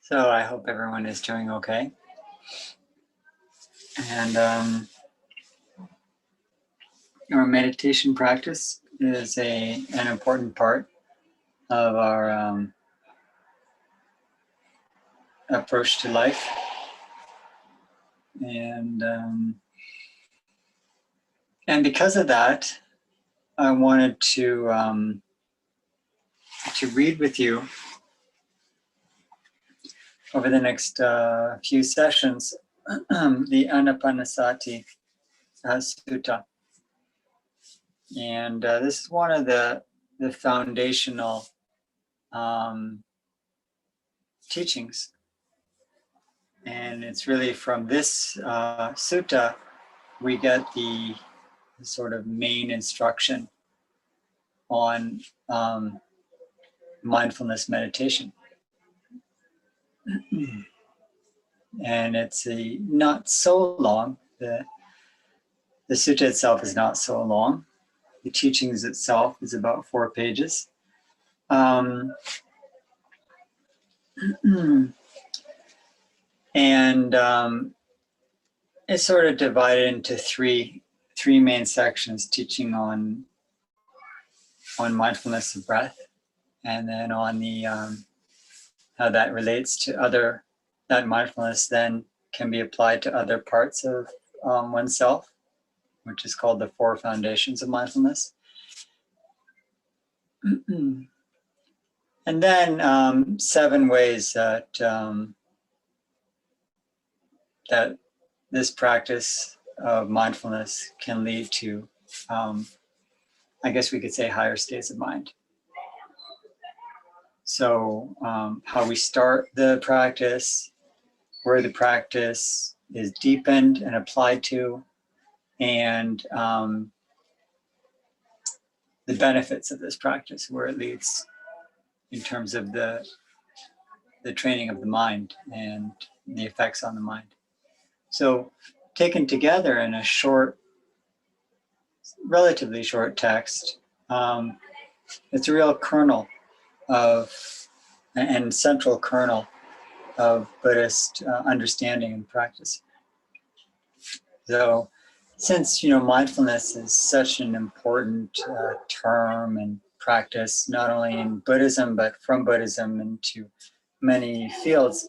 So I hope everyone is doing okay. And our meditation practice is an important part of our approach to life. And because of that, I wanted to read with you over the next few sessions the Ānāpānasati Sutta. And this is one of the foundational teachings. And it's really from this sutta we get the sort of main instruction on mindfulness meditation. And it's not so long. The sutta itself is not so long. The teachings itself is about 4 pages. And it's sort of divided into three main sections: teaching on mindfulness of breath, and then on the how that relates to that mindfulness then can be applied to other parts of oneself, which is called the 4 foundations of mindfulness. And then 7 ways that that this practice of mindfulness can lead to, I guess we could say, higher states of mind. So how we start the practice, where the practice is deepened and applied to, and the benefits of this practice, where it leads in terms of the training of the mind and the effects on the mind. So taken together in a short, relatively short text, it's a real kernel and central kernel of Buddhist understanding and practice. So since, mindfulness is such an important term and practice, not only in Buddhism, but from Buddhism into many fields,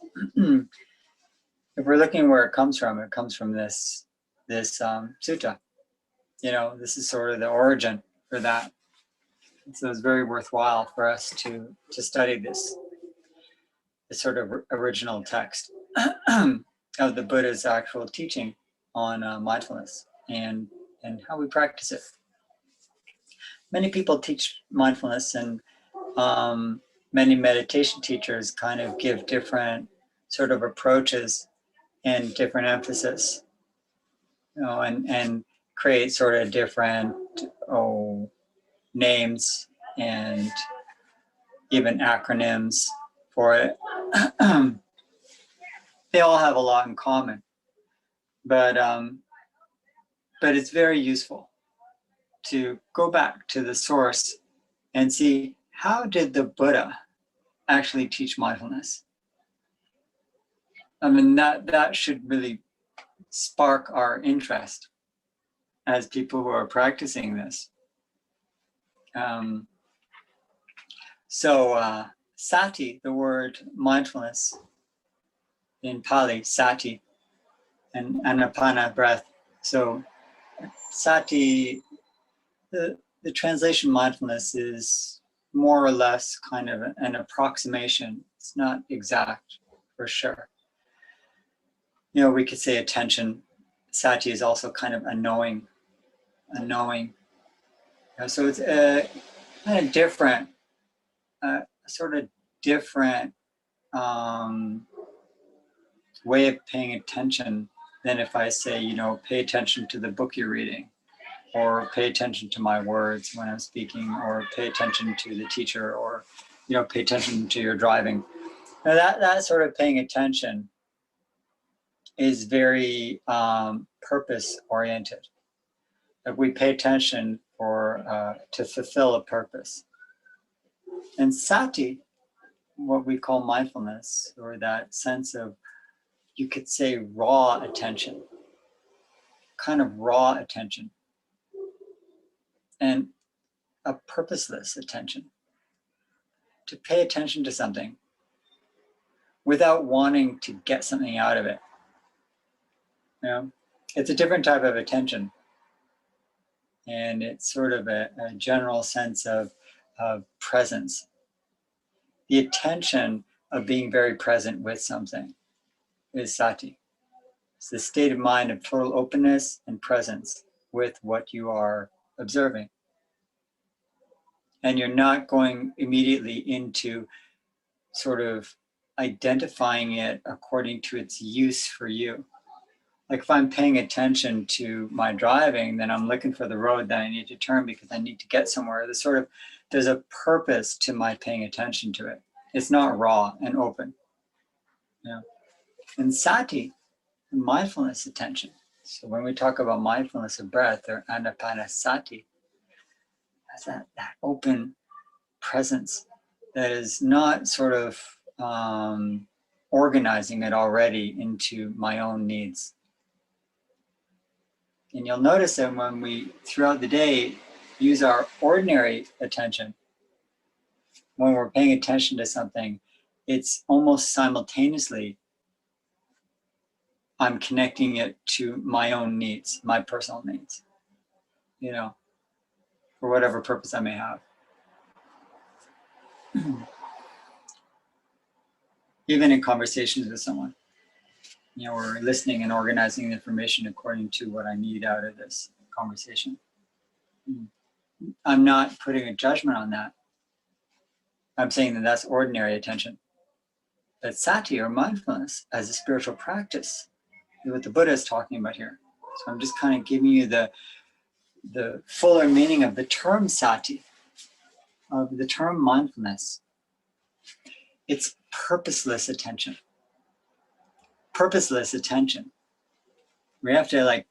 if we're looking where it comes from this sutta. This is sort of the origin for that. So it's very worthwhile for us to study this sort of original text of the Buddha's actual teaching on mindfulness and how we practice it. Many people teach mindfulness, and many meditation teachers kind of give different sort of approaches and different emphasis, and create sort of different names and even acronyms for it. They all have a lot in common, but it's very useful to go back to the source and see, how did the Buddha actually teach mindfulness? I mean, that should really spark our interest as people who are practicing this. Sati, the word mindfulness in Pali, sati, and Ānāpāna, breath. So sati, the translation mindfulness is more or less kind of an approximation. It's not exact for sure. We could say attention. Sati is also kind of a knowing. So it's a kind of different, sort of different way of paying attention than if I say, pay attention to the book you're reading, or pay attention to my words when I'm speaking, or pay attention to the teacher, or, pay attention to your driving. Now that sort of paying attention is very purpose-oriented. If we pay attention to fulfill a purpose. And sati what we call mindfulness, or that sense of, you could say, raw attention, kind of raw attention, and a purposeless attention. To pay attention to something without wanting to get something out of it. You know, it's a different type of attention. And it's sort of a general sense of presence. The attention of being very present with something is sati. It's the state of mind of total openness and presence with what you are observing. And you're not going immediately into sort of identifying it according to its use for you. Like if I'm paying attention to my driving, then I'm looking for the road that I need to turn because I need to get somewhere. There's a purpose to my paying attention to it. It's not raw and open. Yeah. And sati, mindfulness attention. So when we talk about mindfulness of breath, or Ānāpānasati, that's that open presence that is not sort of organizing it already into my own needs. And you'll notice that when we, throughout the day, use our ordinary attention, when we're paying attention to something, it's almost simultaneously I'm connecting it to my own needs, my personal needs, you know, for whatever purpose I may have. Even in conversations with someone, you know, we're listening and organizing the information according to what I need out of this conversation. I'm not putting a judgment on that. I'm saying that that's ordinary attention. But sati, or mindfulness, as a spiritual practice, is what the Buddha is talking about here. So I'm just kind of giving you the fuller meaning of the term sati, of the term mindfulness. It's purposeless attention. Purposeless attention. We have to like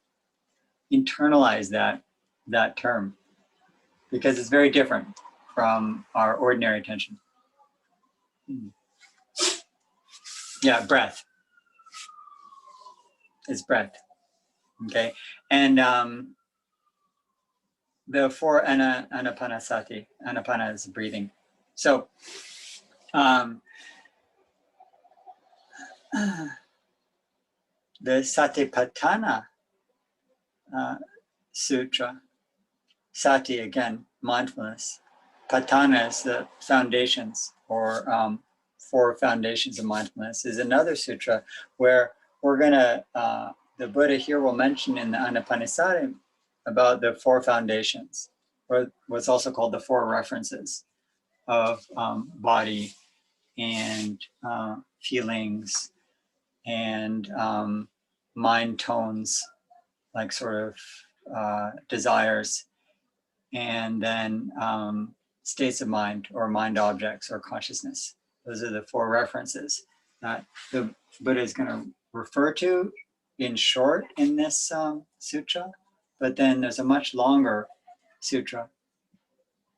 internalize that term, because it's very different from our ordinary attention. Yeah, breath. It's breath. Okay, and the four Ānāpānasati. Ānāpāna is breathing. So the Satipatthana Sutra, sati again, mindfulness. Patthana is the foundations, or four foundations of mindfulness, is another sutra where we're gonna, the Buddha here will mention in the Ānāpānasati about the four foundations, or what's also called the four references of body and feelings and mind tones, like sort of desires, and then states of mind, or mind objects, or consciousness. Those are the four references that the Buddha is going to refer to in short in this sutra. But then there's a much longer sutra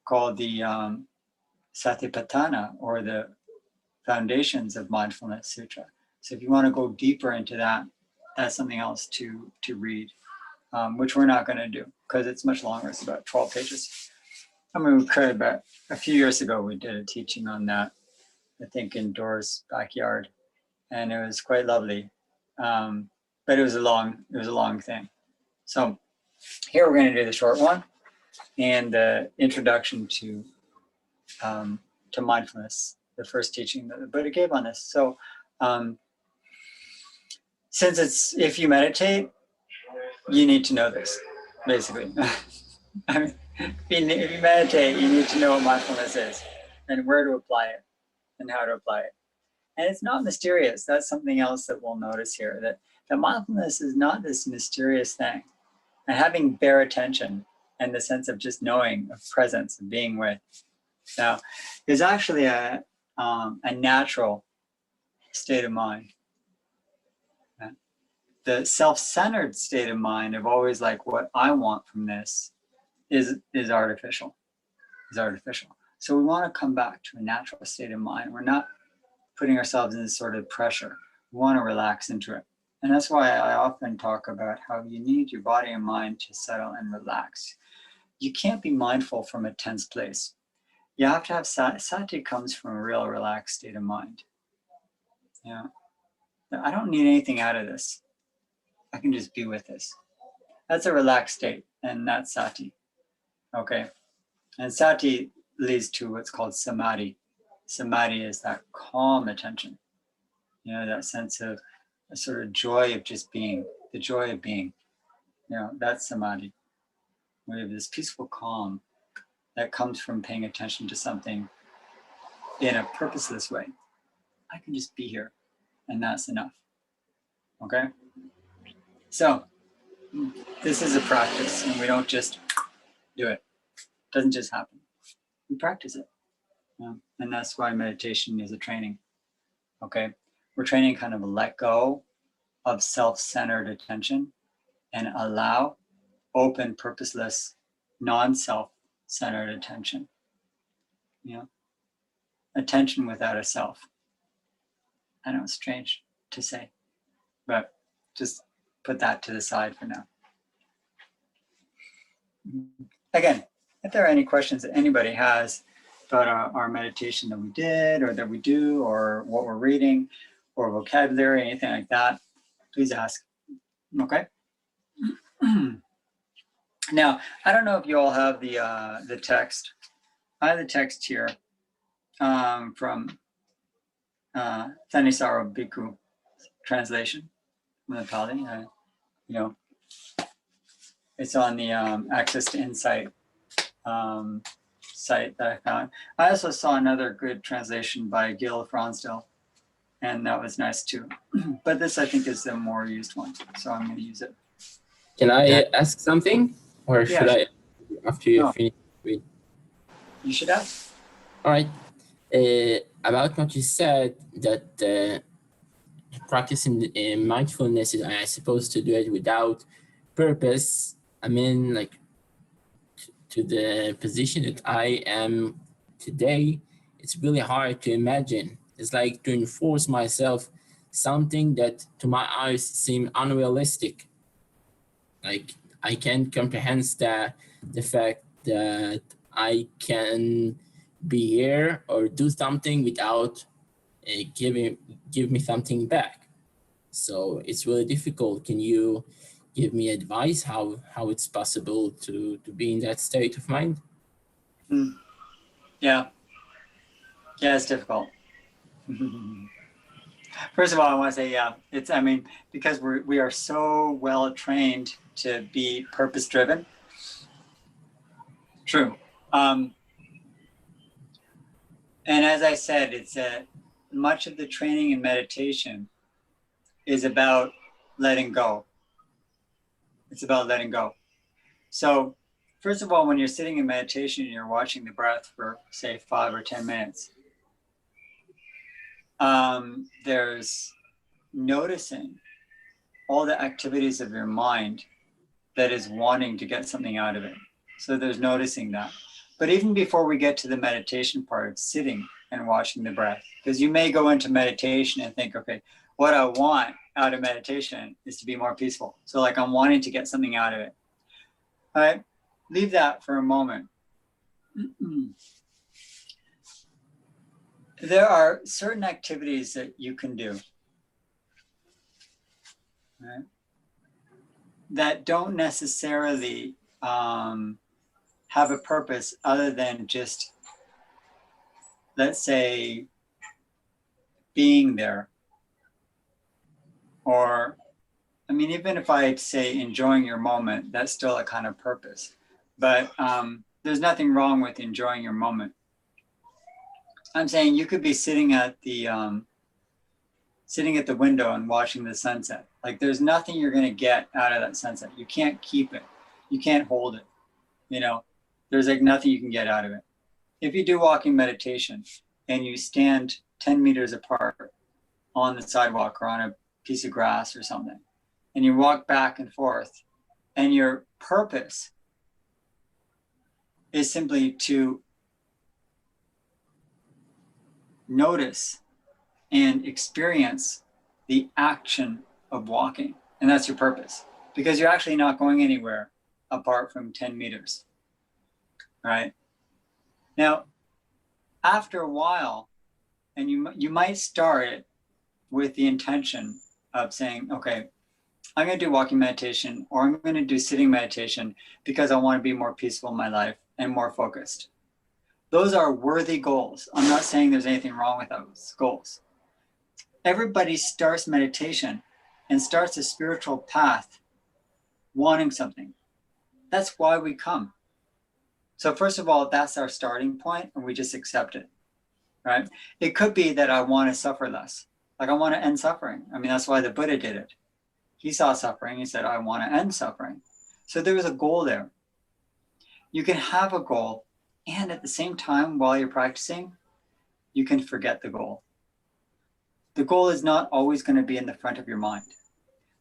called the Satipatthana, or the Foundations of Mindfulness Sutra. So if you want to go deeper into that, that's something else to read, which we're not going to do because it's much longer. It's about 12 pages. I mean, we could, but a few years ago we did a teaching on that, I think in Dora's backyard, and it was quite lovely. But it was a long thing. So here we're going to do the short one and the introduction to mindfulness, the first teaching that the Buddha gave on this. So since it's, if you meditate, you need to know this, basically. I mean, if you meditate, you need to know what mindfulness is and where to apply it and how to apply it. And it's not mysterious. That's something else that we'll notice here, that mindfulness is not this mysterious thing. And having bare attention and the sense of just knowing, of presence, of being with. Now, there's actually a natural state of mind. The self-centered state of mind of always like, what I want from this is artificial. So we want to come back to a natural state of mind. We're not putting ourselves in this sort of pressure. We want to relax into it. And that's why I often talk about how you need your body and mind to settle and relax. You can't be mindful from a tense place. You have to have sati comes from a real relaxed state of mind. Yeah. I don't need anything out of this. I can just be with this. That's a relaxed state, and that's sati. Okay. And sati leads to what's called samadhi. Samadhi is that calm attention. You know, that sense of a sort of joy of just being, the joy of being. You know, that's samadhi. We have this peaceful calm that comes from paying attention to something in a purposeless way. I can just be here, and that's enough. Okay? So, this is a practice, and we don't just do it. It doesn't just happen. We practice it. And that's why meditation is a training. Okay? We're training kind of a let go of self-centered attention and allow open, purposeless, non-self-centered attention. You know? Attention without a self. I know it's strange to say, but just put that to the side for now. Again, if there are any questions that anybody has about our meditation that we did or that we do or what we're reading or vocabulary, anything like that, please ask. Okay? Now, I don't know if you all have the text. I have the text here from Thanisaro Bhikkhu translation from the Pali. You know, it's on the Access to Insight site that I found. I also saw another good translation by Gil Fronsdal, and that was nice too. But this, I think, is the more used one, so I'm going to use it. Can I ask something, or Yeah, should sure. I after you No. finish read? You should ask. All right. About what you said, that practicing mindfulness is I supposed to do it without purpose. I mean, like to the position that I am today, it's really hard to imagine. It's like to enforce myself something that to my eyes seem unrealistic. Like I can't comprehend the fact that I can be here or do something without give me something back. So it's really difficult. Can you give me advice how it's possible to be in that state of mind? Yeah, it's difficult. First of all, I want to say, yeah, it's, I mean, because we are so well trained to be purpose driven. True. And as I said, it's much of the training in meditation is about letting go. It's about letting go. So first of all, when you're sitting in meditation and you're watching the breath for say 5 or 10 minutes, there's noticing all the activities of your mind that is wanting to get something out of it. So there's noticing that. But even before we get to the meditation part of sitting and watching the breath, because you may go into meditation and think, okay, what I want out of meditation is to be more peaceful. So like I'm wanting to get something out of it. All right, leave that for a moment. There are certain activities that you can do, right, that don't necessarily have a purpose other than just, let's say, being there. Or, I mean, even if I say enjoying your moment, that's still a kind of purpose. But there's nothing wrong with enjoying your moment. I'm saying you could be sitting at the window and watching the sunset. Like there's nothing you're going to get out of that sunset. You can't keep it. You can't hold it. You know, there's like nothing you can get out of it. If you do walking meditation and you stand 10 meters apart on the sidewalk or on a piece of grass or something, and you walk back and forth, and your purpose is simply to notice and experience the action of walking. And that's your purpose, because you're actually not going anywhere apart from 10 meters, right? Now, after a while, and you might start it with the intention of saying, okay, I'm going to do walking meditation, or I'm going to do sitting meditation because I want to be more peaceful in my life and more focused. Those are worthy goals. I'm not saying there's anything wrong with those goals. Everybody starts meditation and starts a spiritual path wanting something. That's why we come. So first of all, that's our starting point, and we just accept it, right? It could be that I want to suffer less. Like I want to end suffering. I mean, that's why the Buddha did it. He saw suffering. He said, I want to end suffering. So there was a goal there. You can have a goal, and at the same time, while you're practicing, you can forget the goal. The goal is not always going to be in the front of your mind.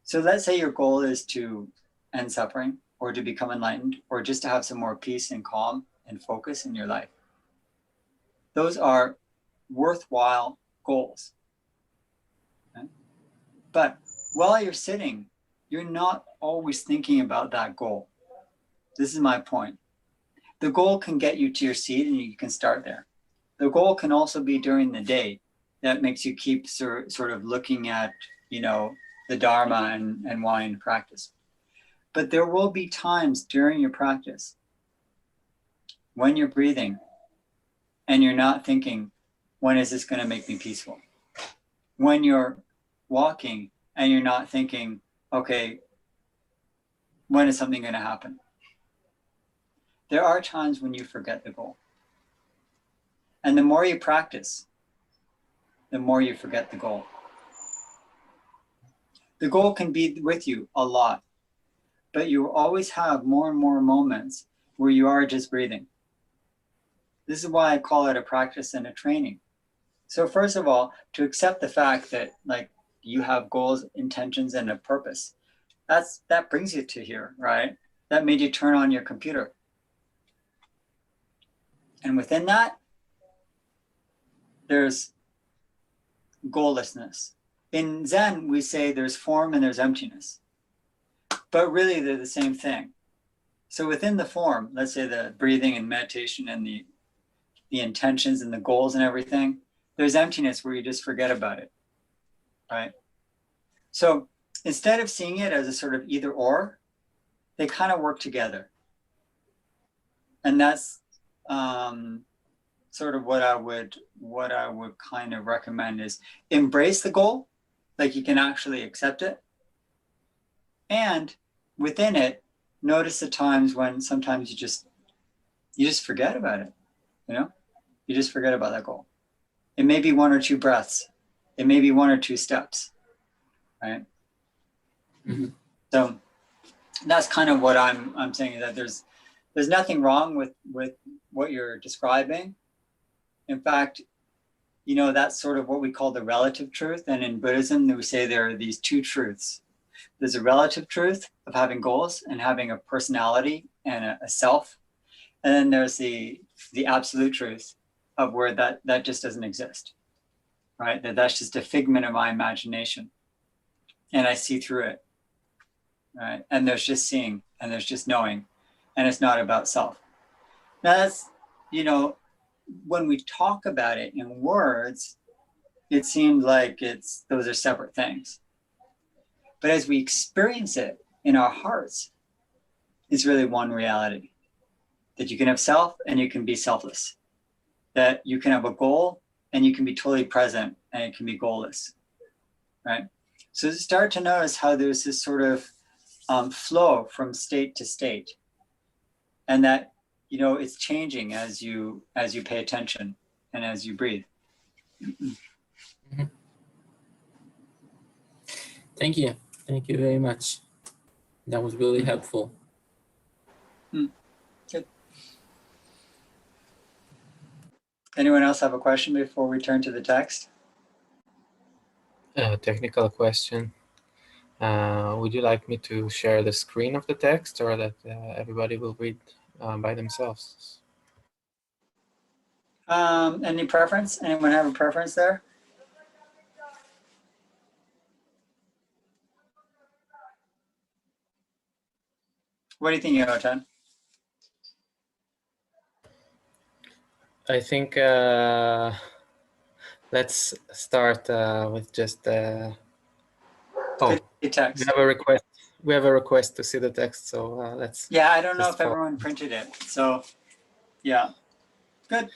So let's say your goal is to end suffering, or to become enlightened, or just to have some more peace and calm and focus in your life. Those are worthwhile goals. Okay? But while you're sitting, you're not always thinking about that goal. This is my point. The goal can get you to your seat and you can start there. The goal can also be during the day that makes you keep sort of looking at, the Dharma and wanting to practice. But there will be times during your practice when you're breathing and you're not thinking, when is this going to make me peaceful? When you're walking and you're not thinking, okay, when is something going to happen? There are times when you forget the goal. And the more you practice, the more you forget the goal. The goal can be with you a lot, but you always have more and more moments where you are just breathing. This is why I call it a practice and a training. So first of all, to accept the fact that you have goals, intentions, and a purpose, that brings you to here, right? That made you turn on your computer. And within that, there's goallessness. In Zen, we say there's form and there's emptiness, but really they're the same thing. So within the form, let's say the breathing and meditation and the intentions and the goals and everything, there's emptiness where you just forget about it, right? So instead of seeing it as a sort of either or, they kind of work together. And that's sort of what I would kind of recommend is embrace the goal, like you can actually accept it. And within it, notice the times when sometimes you just forget about it, You just forget about that goal. It may be 1 or 2 breaths. It may be 1 or 2 steps, right? Mm-hmm. So that's kind of what I'm saying, that there's nothing wrong with what you're describing. In fact, that's sort of what we call the relative truth. And in Buddhism, we say there are these 2 truths. There's a relative truth of having goals and having a personality and a self. And then there's the absolute truth of where that just doesn't exist, right? That's just a figment of my imagination. And I see through it, right? And there's just seeing and there's just knowing, and it's not about self. Now that's, when we talk about it in words, it seems like those are separate things. But as we experience it in our hearts, it's really one reality. That you can have self and you can be selfless. That you can have a goal and you can be totally present and it can be goalless, right? So start to notice how there's this sort of flow from state to state, and that it's changing as you pay attention and as you breathe. Mm-hmm. Thank you very much. That was really helpful. Good. Anyone else have a question before we turn to the text? Technical question. Would you like me to share the screen of the text, or that everybody will read by themselves? Any preference? Anyone have a preference there? What do you think, Yotan? I think let's start with just. Oh, The text. we have a request. We have a request to see the text, so let's. Yeah, I don't know just if everyone printed it. So, yeah, good.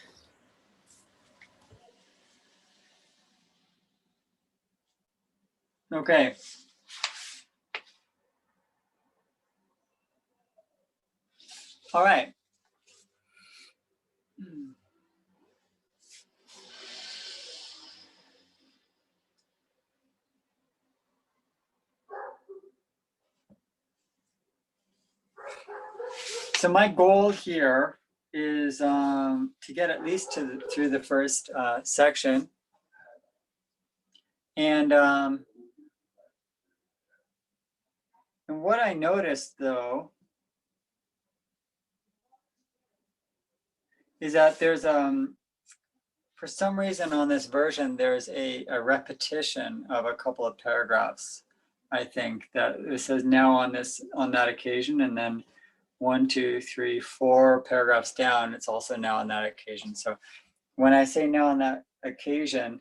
Okay. All right. So my goal here is to get at least through the first section. And what I noticed, though, is that there's for some reason on this version there's a repetition of a couple of paragraphs. I think that it says now on that occasion, and then 1, 2, 3, 4 paragraphs down, it's also now on that occasion. So when I say now on that occasion,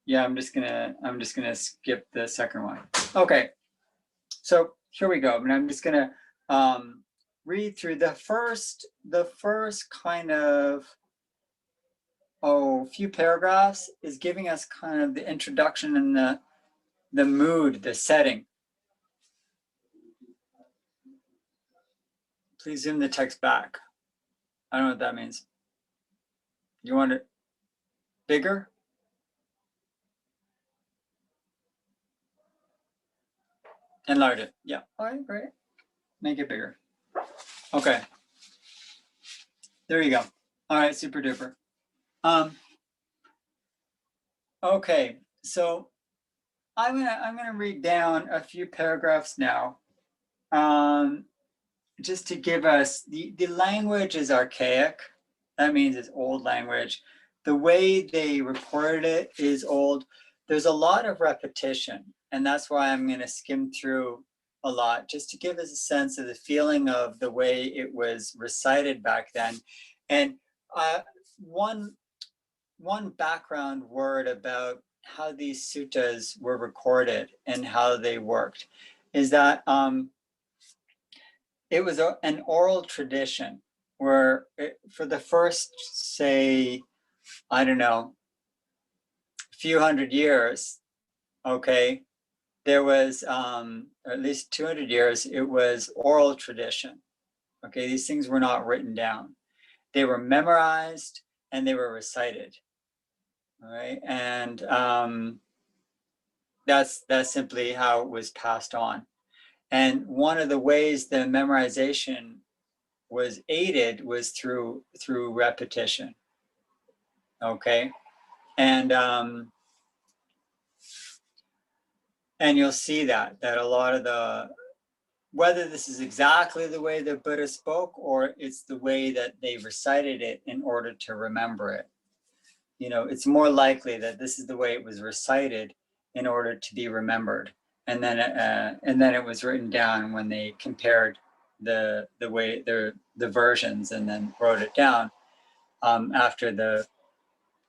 yeah, I'm just gonna skip the second one. Okay, so here we go. And I'm just gonna read through the first kind of few paragraphs is giving us kind of the introduction and the mood, the setting. Please zoom the text back. I don't know what that means. You want it bigger? Enlarge it. Yeah. All right, great. Make it bigger. Okay. There you go. All right, super duper. Okay, so I'm gonna read down a few paragraphs now, just to give us the language is archaic. That means it's old language. The way they recorded it is old. There's a lot of repetition, and that's why I'm gonna skim through a lot, just to give us a sense of the feeling of the way it was recited back then. And one background word about how these suttas were recorded and how they worked is that it was an oral tradition where for the first, say, I don't know, few hundred years, okay, there was, or at least 200 years, it was oral tradition. Okay, these things were not written down. They were memorized and they were recited. All right, and that's simply how it was passed on. And one of the ways the memorization was aided was through repetition. Okay, and you'll see that a lot of whether this is exactly the way the Buddha spoke or it's the way that they recited it in order to remember it. You know, it's more likely that this is the way it was recited in order to be remembered, and then it was written down when they compared the way the versions and then wrote it down after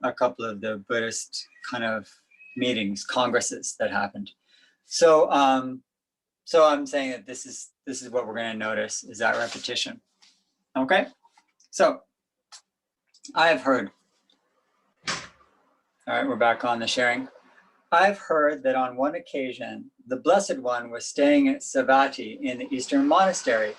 a couple of the Buddhist kind of meetings, congresses that happened. So so I'm saying that this is what we're going to notice is that repetition. Okay, so I have heard. All right, we're back on the sharing. I've heard that on one occasion, the Blessed One was staying at Savatthi in the Eastern Monastery,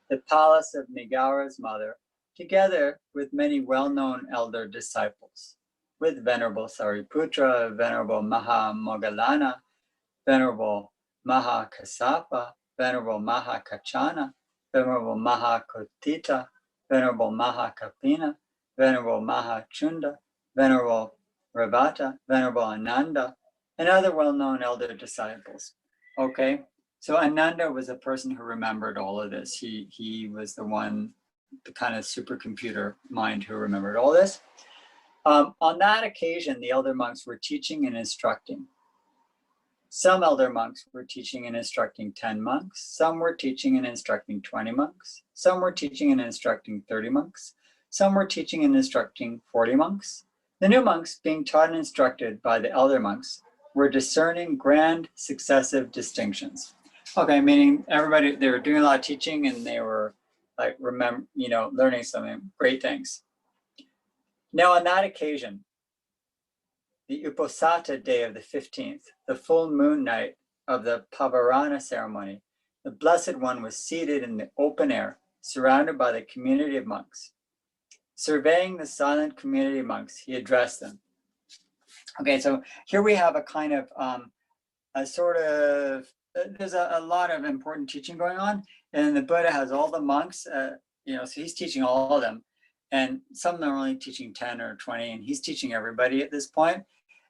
the palace of Nigaura's mother, together with many well-known elder disciples, with Venerable Sariputra, Venerable Mahamoggallana, Venerable Mahakassapa, Venerable Mahakachana, Venerable Mahakotita, Venerable Mahakapina, Venerable Mahachunda, Venerable Ravata, Venerable Ananda, and other well-known elder disciples. Okay, so Ananda was a person who remembered all of this. He was the one, the kind of supercomputer mind who remembered all this. On that occasion, the elder monks were teaching and instructing. Some elder monks were teaching and instructing 10 monks. Some were teaching and instructing 20 monks. Some were teaching and instructing 30 monks. Some were teaching and instructing 40 monks. The new monks, being taught and instructed by the elder monks, were discerning grand successive distinctions. Okay, meaning everybody, they were doing a lot of teaching and they were like, learning some great things. Now on that occasion, the Uposatha day of the 15th, the full moon night of the Pavarana ceremony, the Blessed One was seated in the open air, surrounded by the community of monks. Surveying the silent community of monks, he addressed them. Okay, so here we have a kind of there's a lot of important teaching going on, and the Buddha has all the monks, so he's teaching all of them, and some of them are only teaching 10 or 20, and he's teaching everybody at this point,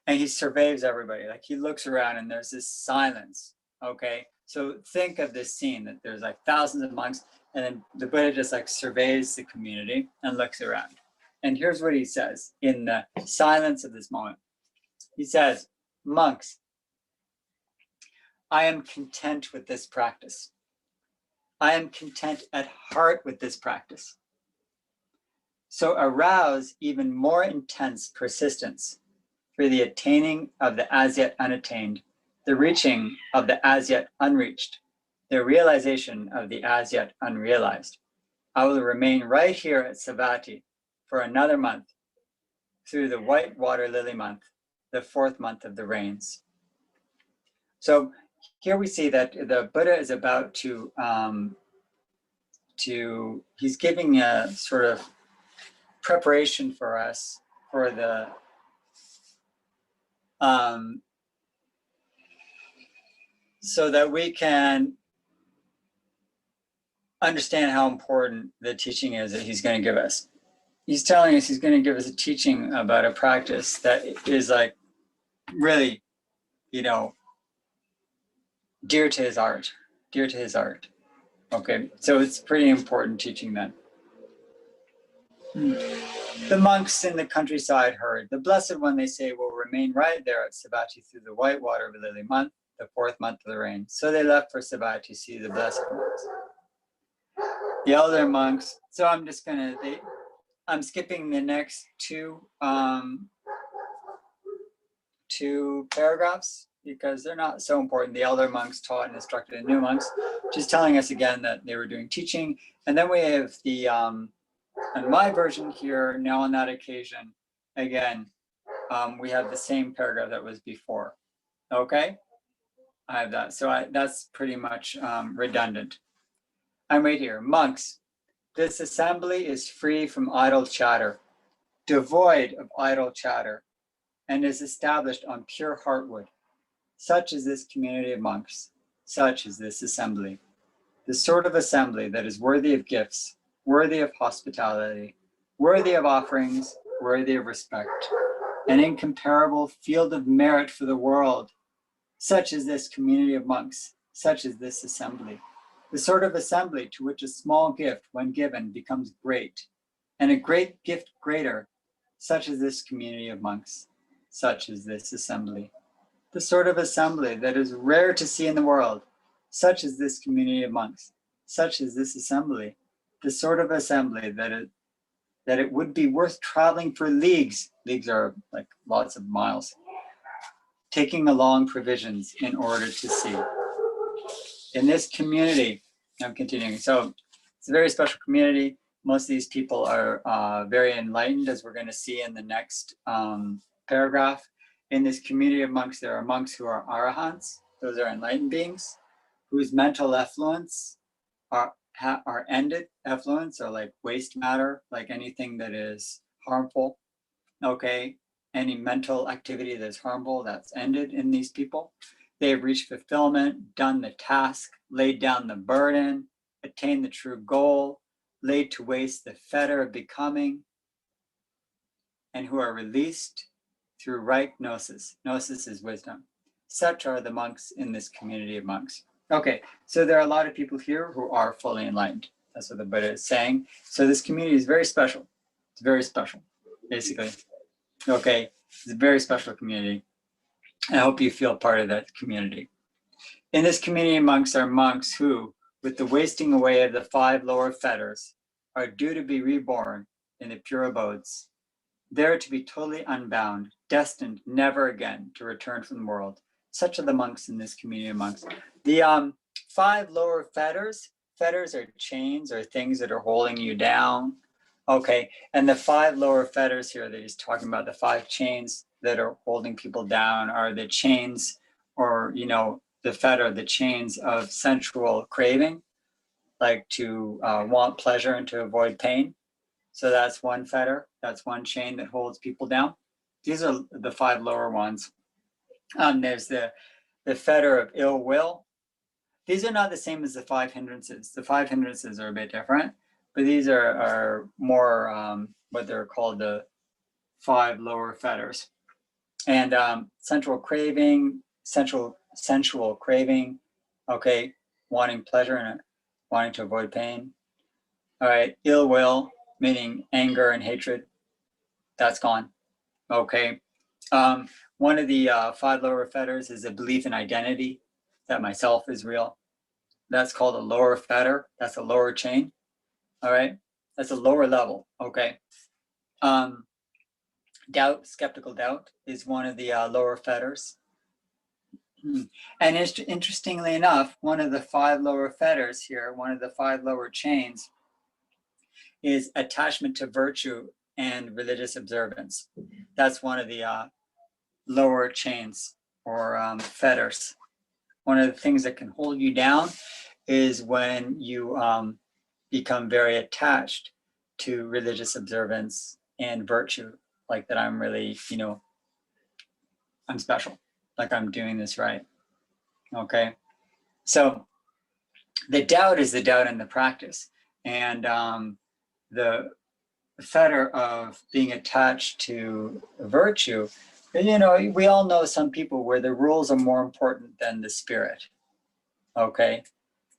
and he surveys everybody. Like he looks around and there's this silence, okay? So think of this scene that there's like thousands of monks, and then the Buddha just like surveys the community and looks around. And here's what he says in the silence of this moment. He says, monks, I am content with this practice. I am content at heart with this practice. So arouse even more intense persistence for the attaining of the as yet unattained, the reaching of the as yet unreached, the realization of the as yet unrealized. I will remain right here at Savatthi for another month through the white water lily month, the 4th month of the rains. So here we see that the Buddha is about to he's giving a sort of preparation for us for the so that we can understand how important the teaching is that he's going to give us. He's telling us he's going to give us a teaching about a practice that is like really, dear to his art, Okay, so it's pretty important teaching then. The monks in the countryside heard. The Blessed One, they say, will remain right there at Savatthi through the white water of the lily month, the 4th month of the rain. So they left for Savatthi to see the Blessed Ones. The elder monks, so I'm just I'm skipping the next two paragraphs because they're not so important. The elder monks taught and instructed the new monks, just telling us again that they were doing teaching. And then we have the, in my version here, now on that occasion, again, we have the same paragraph that was before, okay? I have that, so that's pretty much redundant. I'm right here, monks, this assembly is free from idle chatter, devoid of idle chatter, and is established on pure heartwood. Such is this community of monks, such is this assembly. The sort of assembly that is worthy of gifts, worthy of hospitality, worthy of offerings, worthy of respect, an incomparable field of merit for the world. Such is this community of monks, such is this assembly. The sort of assembly to which a small gift, when given, becomes great, and a great gift greater, such is this community of monks, such is this assembly. The sort of assembly that is rare to see in the world, such is this community of monks, such is this assembly. The sort of assembly that it would be worth traveling for leagues are like lots of miles, taking along provisions in order to see. In this community, I'm continuing, so it's a very special community. Most of these people are very enlightened, as we're going to see in the next paragraph. In this community of monks, there are monks who are arahants, those are enlightened beings, whose mental effluence are ended. Effluence are like waste matter, like anything that is harmful, okay? Any mental activity that's harmful, that's ended in these people. They have reached fulfillment, done the task, laid down the burden, attained the true goal, laid to waste the fetter of becoming, and who are released through right gnosis. Gnosis is wisdom. Such are the monks in this community of monks. Okay, so there are a lot of people here who are fully enlightened. That's what the Buddha is saying. So this community is very special. It's very special, basically. Okay, it's a very special community. I hope you feel part of that community. In this community, monks are monks who, with the wasting away of the 5 lower fetters, are due to be reborn in the pure abodes, there to be totally unbound, destined never again to return from the world. Such are the monks in this community of monks. The 5 lower fetters are chains or things that are holding you down. Okay, and the 5 lower fetters here that he's talking about, the 5 chains that are holding people down, are the chains, or the fetter, the chains of sensual craving, like to want pleasure and to avoid pain. So that's one fetter, that's one chain that holds people down. These are the 5 lower ones. There's the fetter of ill will. These are not the same as the 5 hindrances. The 5 hindrances are a bit different, but these are more what they're called the 5 lower fetters. And sensual craving, sensual craving, okay, wanting pleasure and wanting to avoid pain. All right, ill will, meaning anger and hatred, that's gone. Okay. One of the 5 lower fetters is a belief in identity, that myself is real. That's called a lower fetter. That's a lower chain. All right. That's a lower level. Okay. Doubt, skeptical doubt, is one of the lower fetters. And interestingly enough, one of the 5 lower fetters here, one of the 5 lower chains, is attachment to virtue and religious observance. That's one of the lower chains or fetters. One of the things that can hold you down is when you become very attached to religious observance and virtue, like that I'm really, I'm special, like I'm doing this right. Okay. So the doubt is the doubt in the practice. And the fetter of being attached to virtue, we all know some people where the rules are more important than the spirit. Okay.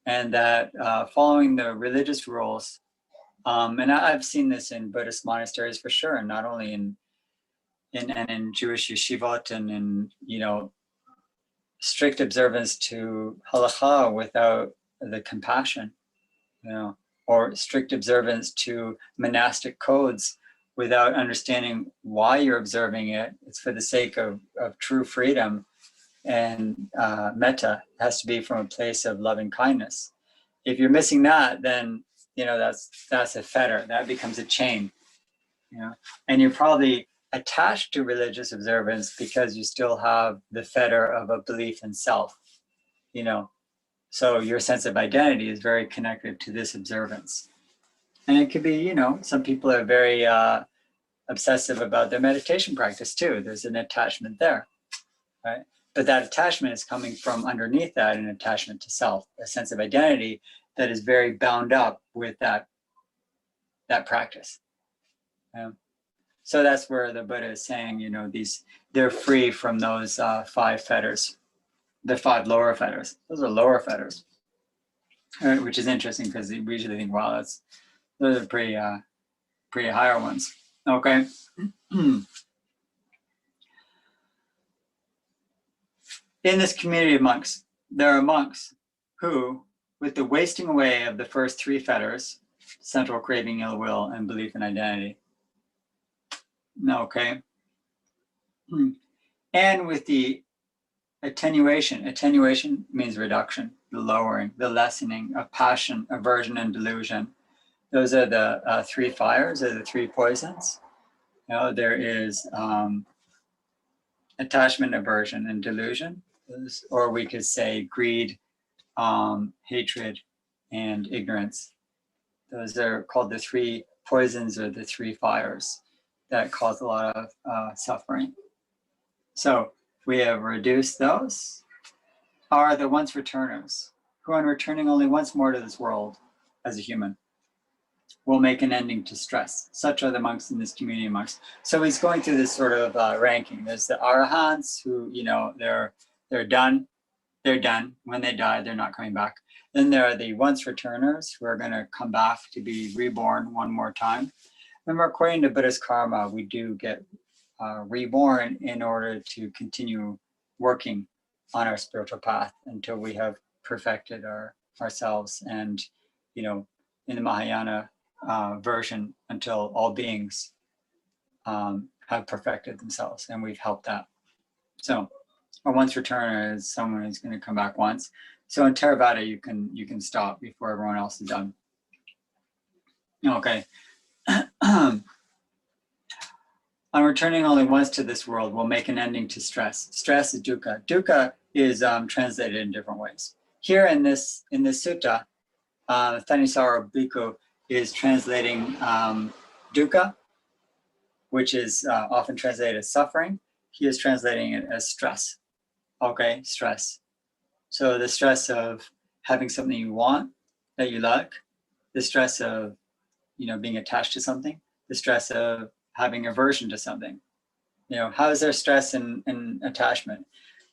And that following the religious rules, and I've seen this in Buddhist monasteries for sure, and not only in Jewish yeshivot and in strict observance to halakha without the compassion, or strict observance to monastic codes without understanding why you're observing it. It's for the sake of true freedom, and metta has to be from a place of loving kindness. If you're missing that, then that's a fetter. That becomes a chain. And you're probably attached to religious observance because you still have the fetter of a belief in self. So your sense of identity is very connected to this observance. And it could be, some people are very obsessive about their meditation practice too. There's an attachment there, right? But that attachment is coming from underneath that, an attachment to self, a sense of identity that is very bound up with that practice. So that's where the Buddha is saying, they're free from those 5 fetters, the 5 lower fetters. Those are lower fetters, right? Which is interesting because we usually think, wow, those are pretty higher ones. Okay. In this community of monks, there are monks who, with the wasting away of the first 3 fetters, sensual craving, ill will, and belief in identity. Okay. And with the attenuation means reduction, the lowering, the lessening of passion, aversion, and delusion. Those are the 3 fires, or the 3 poisons. There is attachment, aversion, and delusion, or we could say greed, hatred, and ignorance. Those are called the 3 poisons, or the 3 fires that cause a lot of suffering. So we have reduced those. Are the once returners, who on returning only once more to this world as a human, will make an ending to stress. Such are the monks in this community of monks. So he's going through this sort of ranking. There's the arahants who, they're done. They're done. When they die, they're not coming back. Then there are the once returners who are going to come back to be reborn one more time. Remember, according to Buddhist karma, we do get reborn in order to continue working on our spiritual path until we have perfected ourselves, and, you know, in the Mahayana version, until all beings have perfected themselves, and we've helped that. So a once returner is someone who's going to come back once. So in Theravada, you can stop before everyone else is done. Okay. On returning only once to this world will make an ending to stress. Stress is dukkha. Dukkha is translated in different ways. Here in this sutta, Thanisaro Bhikkhu is translating dukkha, which is often translated as suffering. He is translating it as stress. Okay, stress. So the stress of having something you want, that you like, the stress of, you know, being attached to something, the stress of having aversion to something. You know, how is there stress in attachment?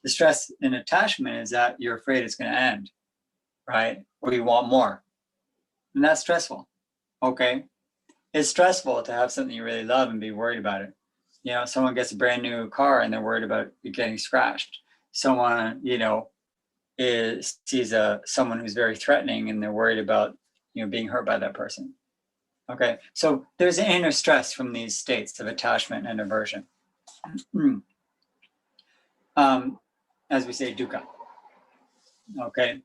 The stress in attachment is that you're afraid it's going to end, right? Or you want more. And that's stressful. Okay. It's stressful to have something you really love and be worried about it. You know, someone gets a brand new car and they're worried about it getting scratched. Someone, you know, sees someone who's very threatening and they're worried about, you know, being hurt by that person. Okay, so there's an inner stress from these states of attachment and aversion. As we say, dukkha. Okay.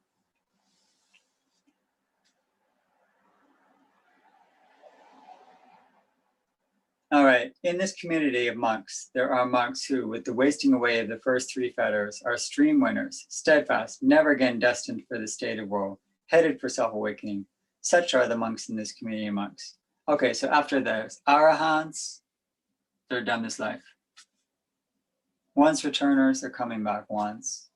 All right, in this community of monks, there are monks who, with the wasting away of the first three fetters, are stream winners, steadfast, never again destined for the state of woe, headed for self-awakening. Such are the monks in this community of monks. Okay, so after there's arahants, they're done this life. Once returners, they're coming back once.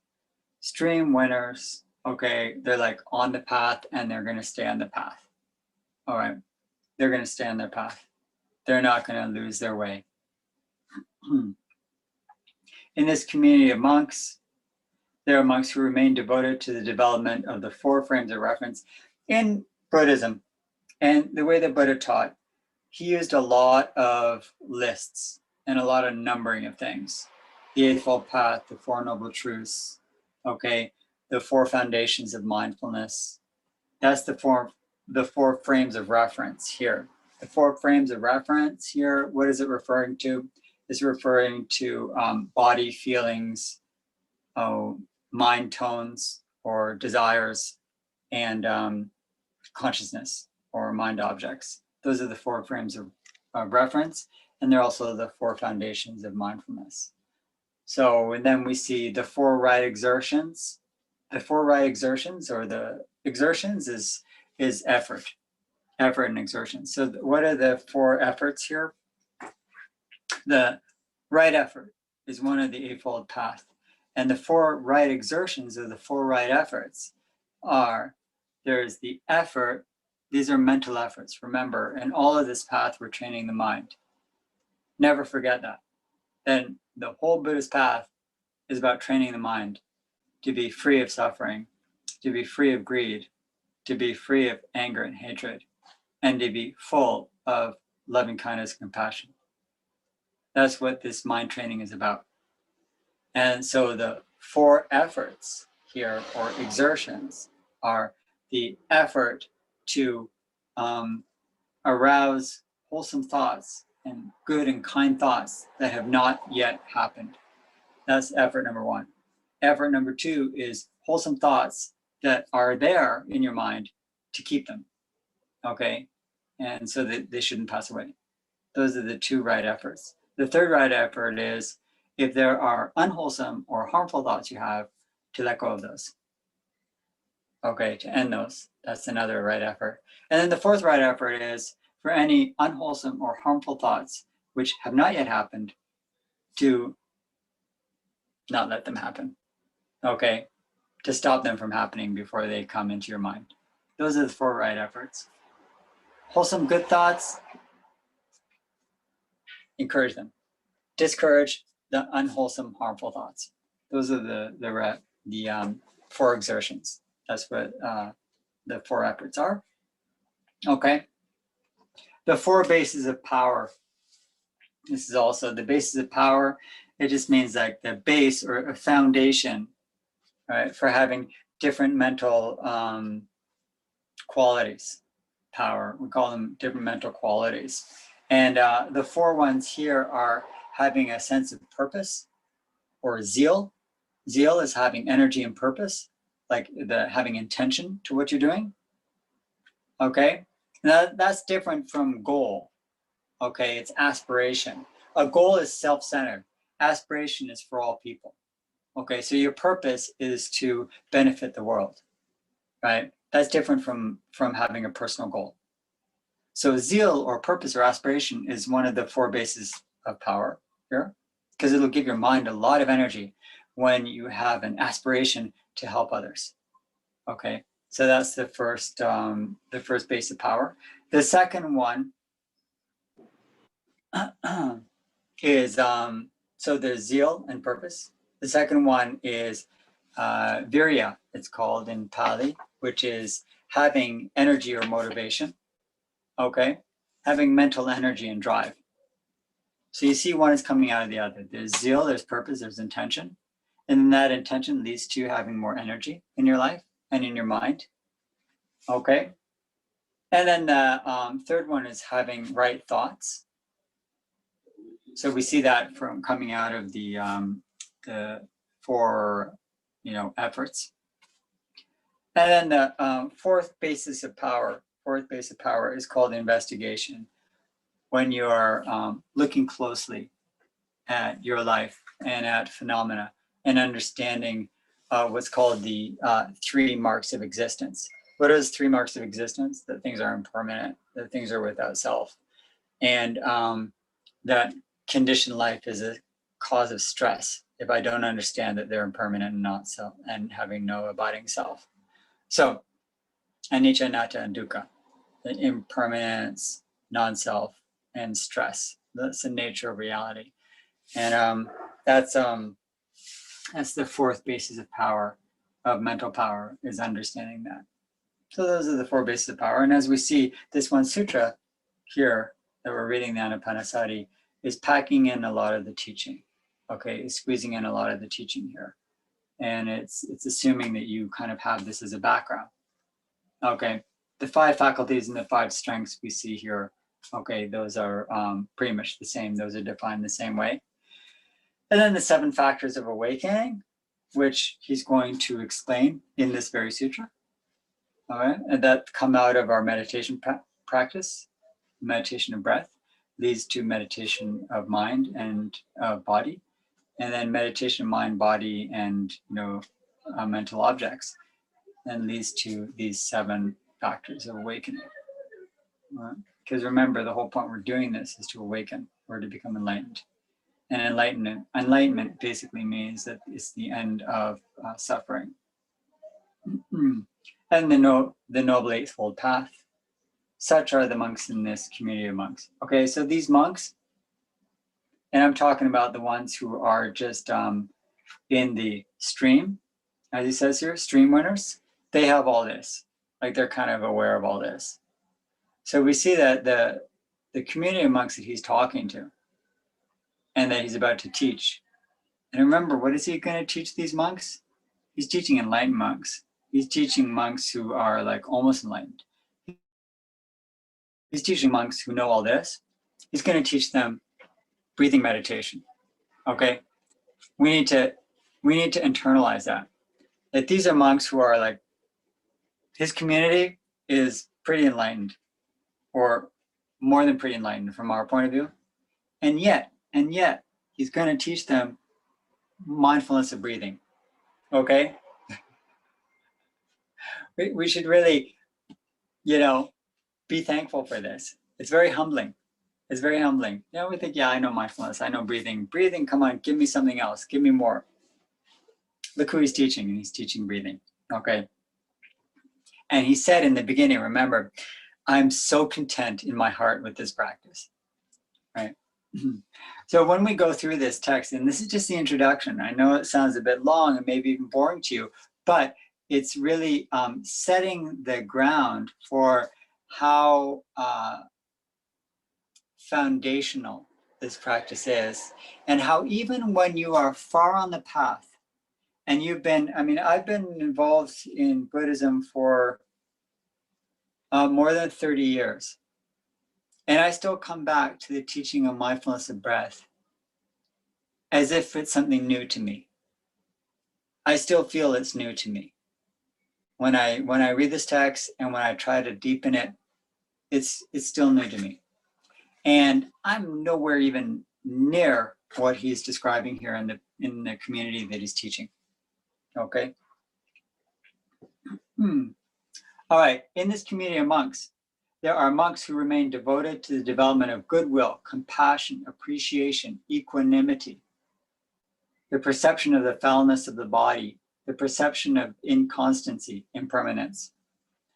Stream winners, okay, they're like on the path and they're going to stay on the path. All right, they're going to stay on their path. They're not going to lose their way. In this community of monks, there are monks who remain devoted to the development of the four frames of reference in Buddhism. And the way that Buddha taught, he used a lot of lists and a lot of numbering of things. The Eightfold Path, the Four Noble Truths, okay, the four foundations of mindfulness. That's the four frames of reference here. The four frames of reference here, what is it referring to? It's referring to body feelings, mind tones or desires, and consciousness or mind objects. Those are the four frames of reference, and they're also the four foundations of mindfulness. So, and then we see the four right exertions. The four right exertions, or the exertions, is effort and exertion. So what are the four efforts here? The right effort is one of the Eightfold Path. And the four right exertions, or the four right efforts, there's the effort. These are mental efforts. Remember, in all of this path, we're training the mind. Never forget that. And the whole Buddhist path is about training the mind to be free of suffering, to be free of greed, to be free of anger and hatred, and to be full of loving kindness and compassion. That's what this mind training is about. And so the four efforts here, or exertions, are the effort to arouse wholesome thoughts and good and kind thoughts that have not yet happened. That's effort number one. Effort number two is wholesome thoughts that are there in your mind to keep them, okay? And so that they shouldn't pass away. Those are the two right efforts. The third right effort is, if there are unwholesome or harmful thoughts you have, to let go of those. Okay, to end those. That's another right effort. And then the fourth right effort is, for any unwholesome or harmful thoughts which have not yet happened, to not let them happen. Okay, to stop them from happening before they come into your mind. Those are the four right efforts. Wholesome good thoughts, encourage them. Discourage the unwholesome, harmful thoughts. Those are the four exertions. That's what the four efforts are. Okay. The four bases of power. This is also the basis of power. It just means like the base or a foundation, right, for having different mental qualities. Power, we call them different mental qualities. And the 4 ones here are having a sense of purpose or zeal. Zeal is having energy and purpose, like having intention to what you're doing. Okay, now that's different from goal. Okay, it's aspiration. A goal is self-centered. Aspiration is for all people. Okay, so your purpose is to benefit the world, right? That's different from having a personal goal. So zeal or purpose or aspiration is one of the 4 bases of power here, because it'll give your mind a lot of energy when you have an aspiration to help others. Okay, so that's the first base of power. The second one is so there's zeal and purpose. The second one is virya, it's called in Pali, which is having energy or motivation. Okay, having mental energy and drive. So you see one is coming out of the other. There's zeal, there's purpose, there's intention. And that intention leads to having more energy in your life and in your mind. Okay. And then the third one is having right thoughts. So we see that from coming out of the 4, efforts. And then the fourth base of power is called investigation. When you are looking closely at your life and at phenomena and understanding what's called the 3 marks of existence. What are those 3 marks of existence? That things are impermanent, that things are without self, and that conditioned life is a cause of stress if I don't understand that they're impermanent and not self, and having no abiding self. So, anicca, anatta, and dukkha, the impermanence, non-self, and stress. That's the nature of reality. And that's the 4th basis of power, of mental power, is understanding that. So those are the 4 bases of power. And as we see, this one sutra here that we're reading, the Ānāpānasati, is packing in a lot of the teaching. Okay, it's squeezing in a lot of the teaching here. And it's assuming that you kind of have this as a background. Okay, the 5 faculties and the 5 strengths we see here, okay, those are pretty much the same. Those are defined the same way. And then the 7 factors of awakening, which he's going to explain in this very sutra. All right, and that come out of our meditation practice. Meditation of breath leads to meditation of mind and body, and then meditation of mind, body, and mental objects, and leads to these 7 factors of awakening. Because remember, the whole point we're doing this is to awaken or to become enlightened. And enlightenment basically means that it's the end of suffering. And the Noble Eightfold Path. Such are the monks in this community of monks. Okay, so these monks, and I'm talking about the ones who are just in the stream, as he says here, stream winners, they have all this. Like they're kind of aware of all this. So we see that the community of monks that he's talking to and that he's about to teach. And remember, what is he going to teach these monks? He's teaching enlightened monks. He's teaching monks who are like almost enlightened. He's teaching monks who know all this. He's going to teach them breathing meditation. Okay, we need to internalize that these are monks who are like, his community is pretty enlightened, or more than pretty enlightened from our point of view, and yet he's going to teach them mindfulness of breathing. Okay, we should really, be thankful for this. It's very humbling. It's very humbling. We think, yeah, I know mindfulness. I know breathing. Breathing, come on, give me something else. Give me more. Look who he's teaching, and he's teaching breathing. Okay. And he said in the beginning, remember, I'm so content in my heart with this practice. Right? So when we go through this text, and this is just the introduction, I know it sounds a bit long and maybe even boring to you, but it's really setting the ground for how foundational this practice is, and how even when you are far on the path, and you've been, I've been involved in Buddhism for more than 30 years. And I still come back to the teaching of mindfulness of breath as if it's something new to me. I still feel it's new to me. When I read this text and when I try to deepen it, it's still new to me. And I'm nowhere even near what he's describing here in the community that he's teaching. Okay. All right. In this community of monks, there are monks who remain devoted to the development of goodwill, compassion, appreciation, equanimity, the perception of the foulness of the body, the perception of inconstancy, impermanence.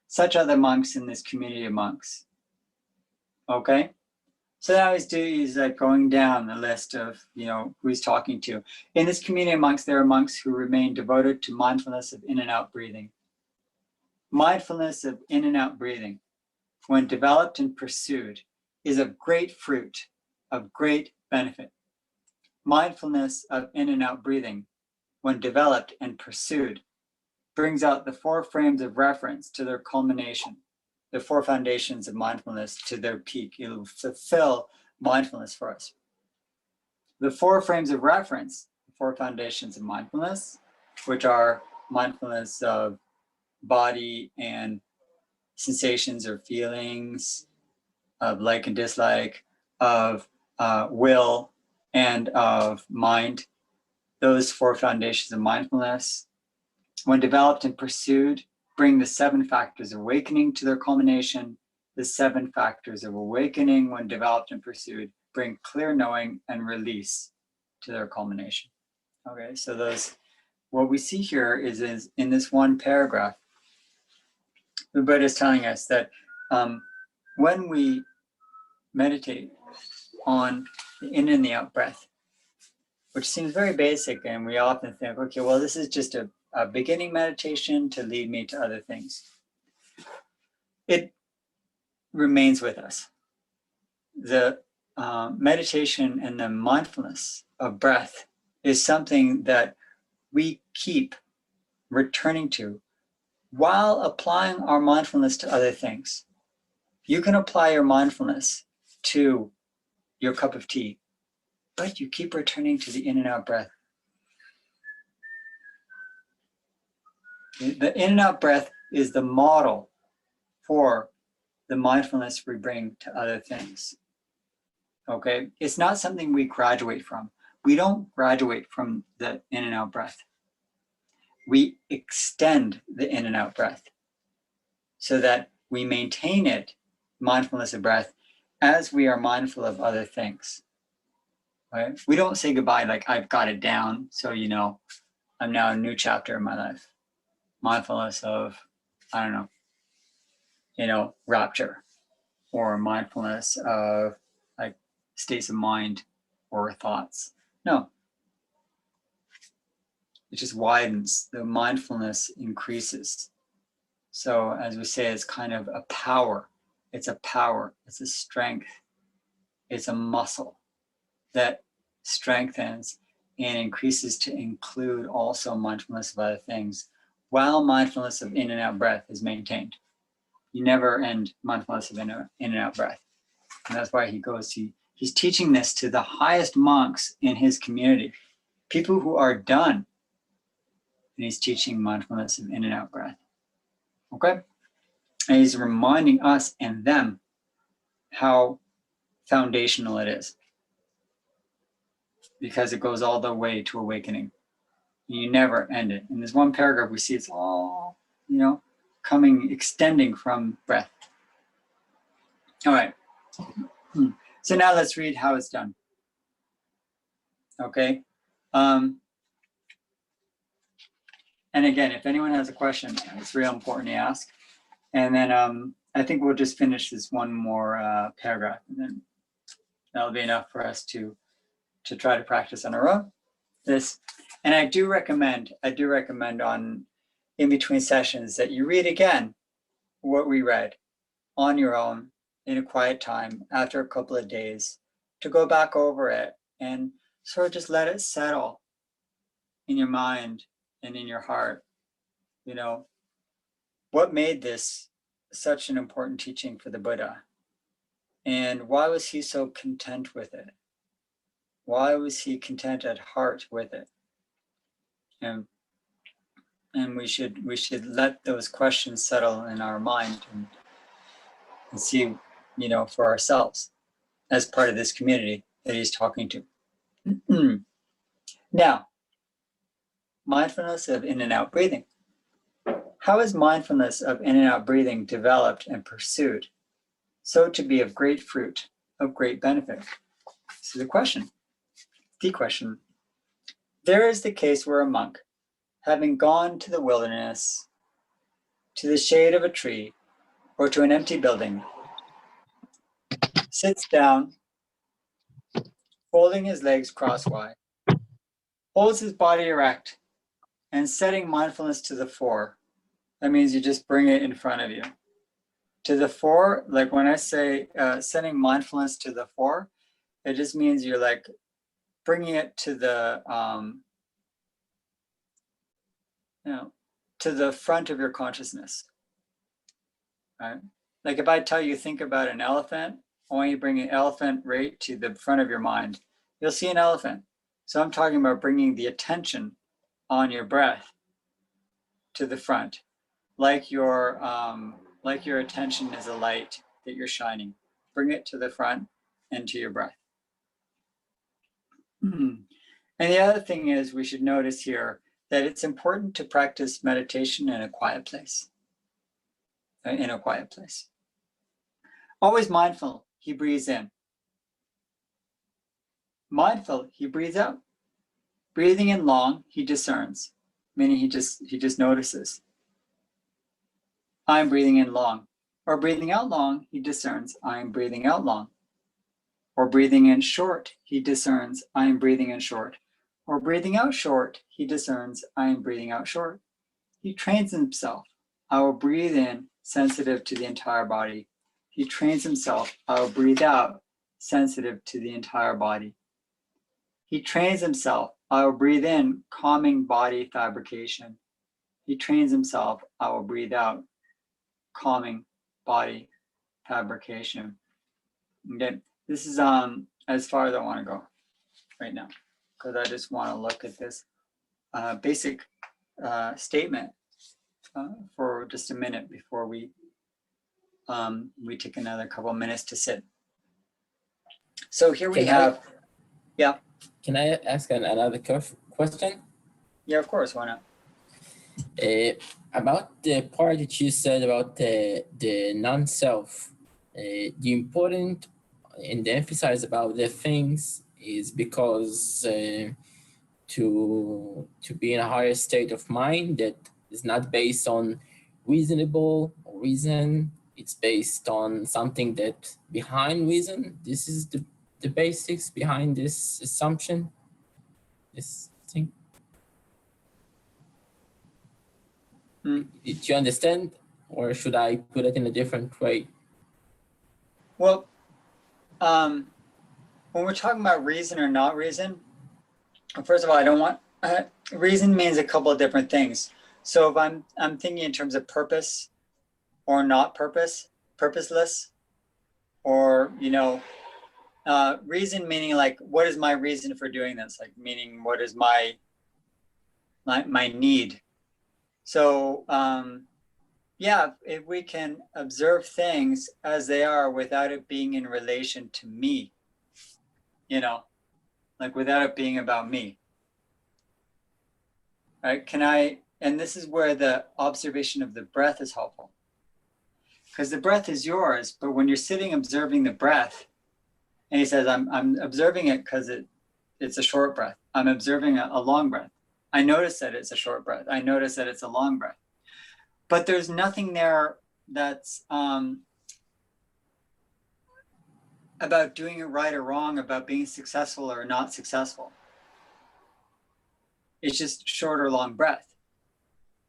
Such are the monks in this community of monks. Okay? So now he's like going down the list of, who he's talking to. In this community of monks, there are monks who remain devoted to mindfulness of in and out breathing. Mindfulness of in and out breathing, when developed and pursued, is a great fruit of great benefit. Mindfulness of in and out breathing, when developed and pursued, brings out the four frames of reference to their culmination, the four foundations of mindfulness to their peak. It will fulfill mindfulness for us. The four frames of reference, the four foundations of mindfulness, which are mindfulness of body and sensations or feelings, of like and dislike, of will, and of mind. Those four foundations of mindfulness, when developed and pursued, bring the seven factors of awakening to their culmination. The seven factors of awakening, when developed and pursued, bring clear knowing and release to their culmination. Okay, so what we see here is in this one paragraph, the Buddha is telling us that when we meditate on the in and the out breath, which seems very basic, and we often think, okay, well, this is just a beginning meditation to lead me to other things. It remains with us. The meditation and the mindfulness of breath is something that we keep returning to while applying our mindfulness to other things. You can apply your mindfulness to your cup of tea, but you keep returning to the in and out breath. The in and out breath is the model for the mindfulness we bring to other things. Okay? It's not something we graduate from. We don't graduate from the in and out breath. We extend the in and out breath so that we maintain it, mindfulness of breath, as we are mindful of other things. Right? We don't say goodbye like, I've got it down, so I'm now a new chapter in my life. Mindfulness of, I don't know, rapture, or mindfulness of like states of mind or thoughts. No. It just widens, the mindfulness increases. So as we say, it's kind of a power. It's a power, it's a strength, it's a muscle that strengthens and increases to include also mindfulness of other things, while mindfulness of in and out breath is maintained. You never end mindfulness of in and out breath. And that's why he's teaching this to the highest monks in his community, people who are done. And he's teaching mindfulness of in and out breath. Okay? And he's reminding us and them how foundational it is, because it goes all the way to awakening. You never end it. In this one paragraph, we see it's all, extending from breath. All right. So now let's read how it's done. Okay. And again, if anyone has a question, it's real important to ask. And then I think we'll just finish this one more paragraph, and then that'll be enough for us to try to practice on our own. And I do recommend on in between sessions that you read again what we read on your own in a quiet time after a couple of days to go back over it and sort of just let it settle in your mind and in your heart. You know, what made this such an important teaching for the Buddha? And why was he so content with it? Why was he content at heart with it? And we should let those questions settle in our mind and see, you know, for ourselves as part of this community that he's talking to. Now, mindfulness of in and out breathing. How is mindfulness of in and out breathing developed and pursued so to be of great fruit, of great benefit? This is the question. There is the case where a monk, having gone to the wilderness, to the shade of a tree, or to an empty building, sits down, folding his legs crosswise, holds his body erect, and setting mindfulness to the fore. That means you just bring it in front of you. To the fore, like when I say setting mindfulness to the fore, it just means you're like bringing it to the, to the front of your consciousness, right? Like if I tell you, think about an elephant, I want you to bring an elephant right to the front of your mind. You'll see an elephant. So I'm talking about bringing the attention on your breath to the front, like your attention is a light that you're shining. Bring it to the front and to your breath. And the other thing is, we should notice here that it's important to practice meditation in a quiet place. In a quiet place. Always mindful, he breathes in. Mindful, he breathes out. Breathing in long, he discerns, meaning he just notices. I'm breathing in long. Or breathing out long, he discerns, I am breathing out long. Or breathing in short, he discerns, I am breathing in short. Or breathing out short, he discerns, I am breathing out short. He trains himself. I will breathe in, sensitive to the entire body. He trains himself. I will breathe out, sensitive to the entire body. He trains himself. I will breathe in, calming body fabrication. He trains himself. I will breathe out, calming body fabrication. Okay, this is as far as I want to go right now, because I just want to look at this basic statement for just a minute before we take another couple of minutes to sit. So here we have, yeah. Can I ask another question? Yeah, of course, why not? About the part that you said about the non-self, the important and the emphasis about the things is because to be in a higher state of mind that is not based on reasonable or reason, it's based on something that behind reason. This is the basics behind this assumption, this thing. Did you understand, or should I put it in a different way? Well, when we're talking about reason or not reason, first of all, I don't want reason means a couple of different things. So if I'm thinking in terms of purpose or not purposeless, or reason meaning like, what is my reason for doing this? Like meaning, what is my need? So yeah, if we can observe things as they are without it being in relation to me, like without it being about me, right? And this is where the observation of the breath is helpful, because the breath is yours, but when you're sitting observing the breath, and he says, I'm observing it because it's a short breath. I'm observing a long breath. I notice that it's a short breath. I notice that it's a long breath. But there's nothing there that's about doing it right or wrong, about being successful or not successful. It's just short or long breath.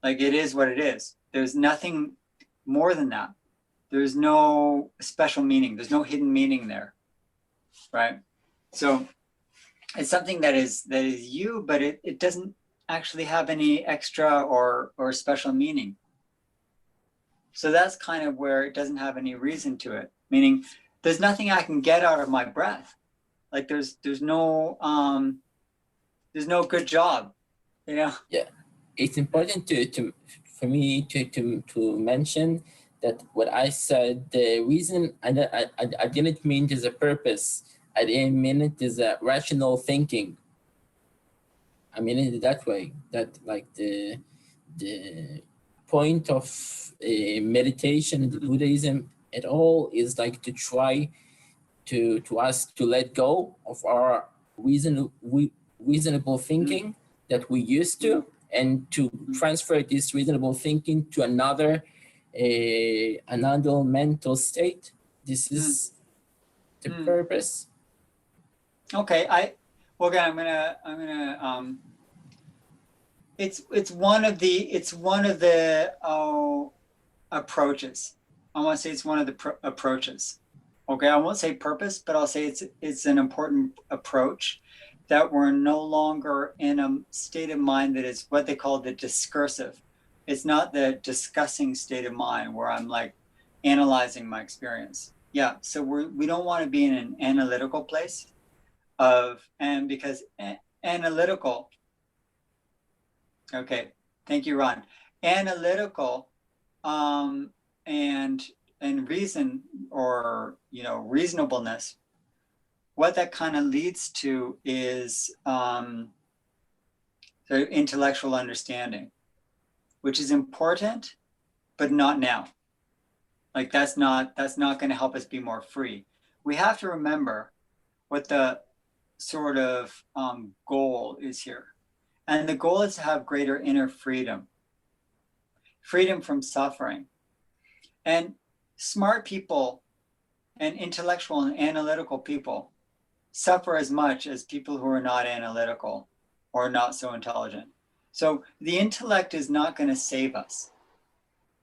Like it is what it is. There's nothing more than that. There's no special meaning. There's no hidden meaning there, right? So it's something that is you, but it doesn't actually have any extra or special meaning. So that's kind of where it doesn't have any reason to it. Meaning, there's nothing I can get out of my breath. Like there's no good job, you know. Yeah, it's important for me to mention that what I said, the reason I didn't mean there's a purpose. I didn't mean it as a rational thinking. I mean it that way. That like the point of meditation in Buddhism at all is like to try to us to let go of our reasonable thinking that we used to, and to transfer this reasonable thinking to another mental state. This is the purpose. Okay, I'm gonna it's one of the approaches. I want to say it's one of the approaches. Okay, I won't say purpose, but I'll say it's an important approach, that we're no longer in a state of mind that is what they call the discursive. It's not the discussing state of mind where I'm like analyzing my experience. Yeah, so we don't want to be in an analytical place because analytical. Okay, thank you, Ron. Analytical and reason, or reasonableness, what that kind of leads to is the intellectual understanding, which is important, but not now. Like that's not going to help us be more free. We have to remember what the sort of goal is here. And the goal is to have greater inner freedom from suffering. And smart people and intellectual and analytical people suffer as much as people who are not analytical or not so intelligent. So the intellect is not going to save us.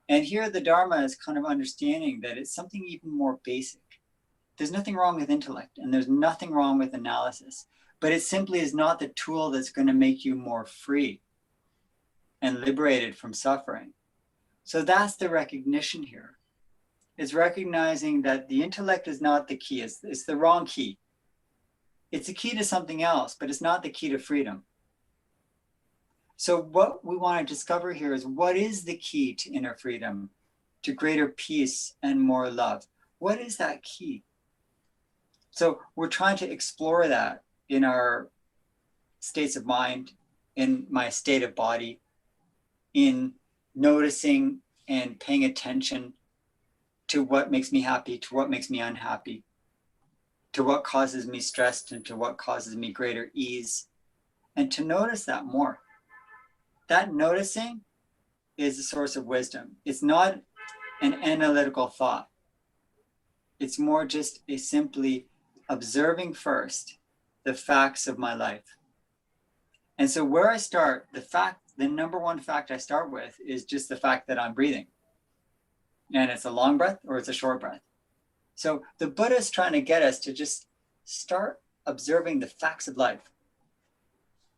And here the Dharma is kind of understanding that it's something even more basic. There's nothing wrong with intellect, and there's nothing wrong with analysis, but it simply is not the tool that's going to make you more free and liberated from suffering. So that's the recognition here. It's recognizing that the intellect is not the key. It's the wrong key. It's a key to something else, but it's not the key to freedom. So what we want to discover here is, what is the key to inner freedom, to greater peace and more love? What is that key? So we're trying to explore that in our states of mind, in my state of body, in noticing and paying attention to what makes me happy, to what makes me unhappy, to what causes me stressed, and to what causes me greater ease, and to notice that more. That noticing is the source of wisdom. It's not an analytical thought. It's more just a simply observing first the facts of my life. And so where I start, the number one fact I start with is just the fact that I'm breathing. And it's a long breath or it's a short breath. So the Buddha is trying to get us to just start observing the facts of life,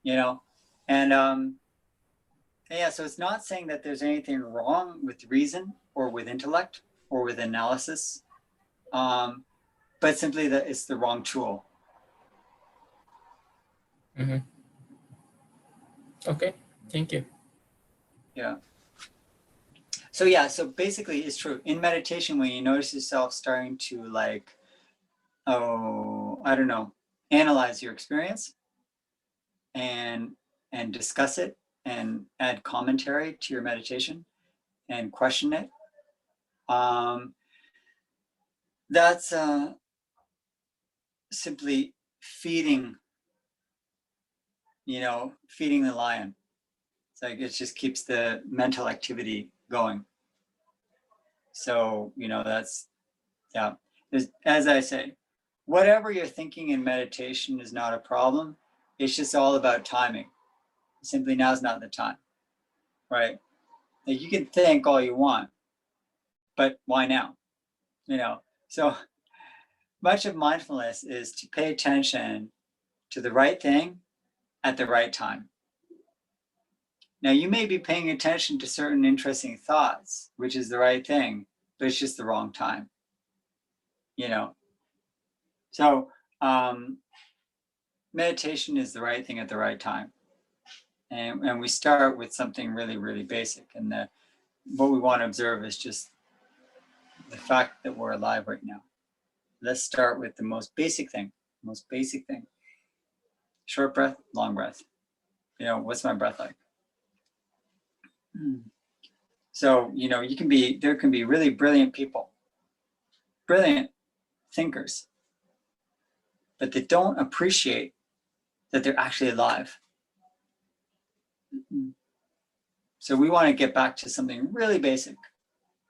and yeah, so it's not saying that there's anything wrong with reason or with intellect or with analysis, but simply that it's the wrong tool. Mm-hmm. Okay, thank you. Yeah. So basically it's true. In meditation, when you notice yourself starting to analyze your experience and discuss it and add commentary to your meditation and question it, that's simply feeding the lion. It's like it just keeps the mental activity going. So that's as I say, whatever you're thinking in meditation is not a problem. It's just all about timing. Simply now's not the time, right? Like you can think all you want, but why now? So much of mindfulness is to pay attention to the right thing at the right time. Now, you may be paying attention to certain interesting thoughts, which is the right thing, but it's just the wrong time. You know, so meditation is the right thing at the right time. And we start with something really, really basic. And what we want to observe is just the fact that we're alive right now. Let's start with the most basic thing. Short breath, long breath. You know, what's my breath like? So, you know, there can be really brilliant people, brilliant thinkers, but they don't appreciate that they're actually alive. So we want to get back to something really basic.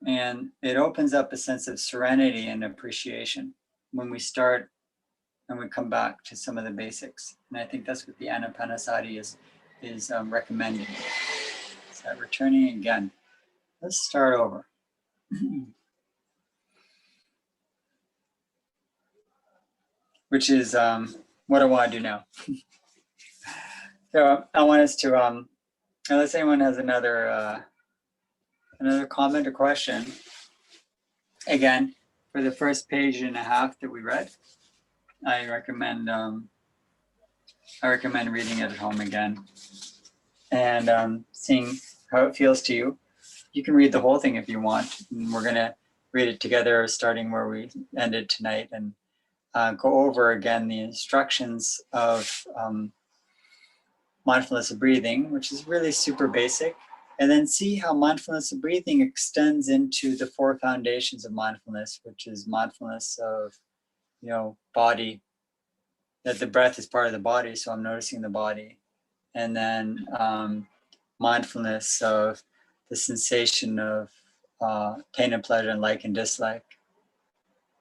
And it opens up a sense of serenity and appreciation when we start and we come back to some of the basics. And I think that's what the Ānāpānasati is recommending. So returning again. Let's start over. Which is what I want to do now. So I want us to, unless anyone has another comment or question, again, for the first page and a half that we read, I recommend reading it at home again and seeing how it feels to you. You can read the whole thing if you want. And we're gonna read it together, starting where we ended tonight, and go over again the instructions of mindfulness of breathing, which is really super basic, and then see how mindfulness of breathing extends into the 4 foundations of mindfulness, which is mindfulness of, you know, body, that the breath is part of the body, so I'm noticing the body, and then mindfulness of the sensation of pain and pleasure and like and dislike,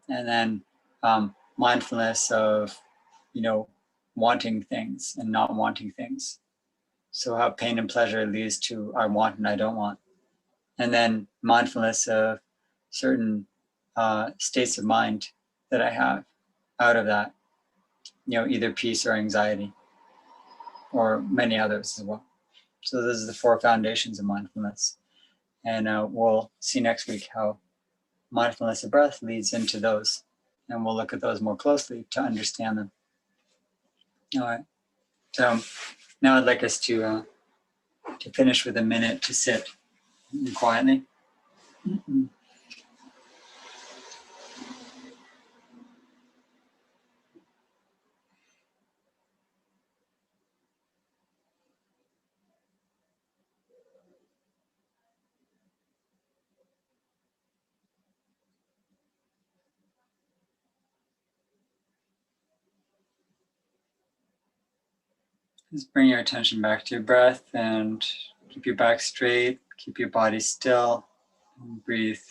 and then mindfulness of, you know, wanting things and not wanting things. So how pain and pleasure leads to I want and I don't want. And then mindfulness of certain states of mind that I have out of that, you know, either peace or anxiety, or many others as well. So those are the 4 foundations of mindfulness. And we'll see next week how mindfulness of breath leads into those. And we'll look at those more closely to understand them. All right. So now I'd like us to finish with a minute to sit quietly. Just bring your attention back to your breath and keep your back straight, keep your body still, and breathe.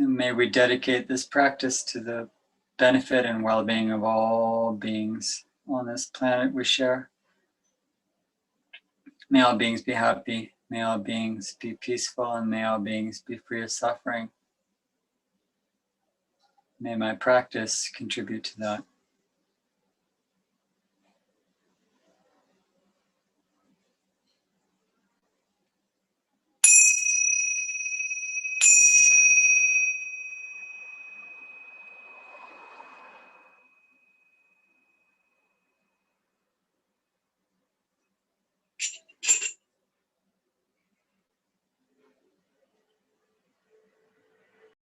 And may we dedicate this practice to the benefit and well-being of all beings on this planet we share. May all beings be happy, may all beings be peaceful, and may all beings be free of suffering. May my practice contribute to that.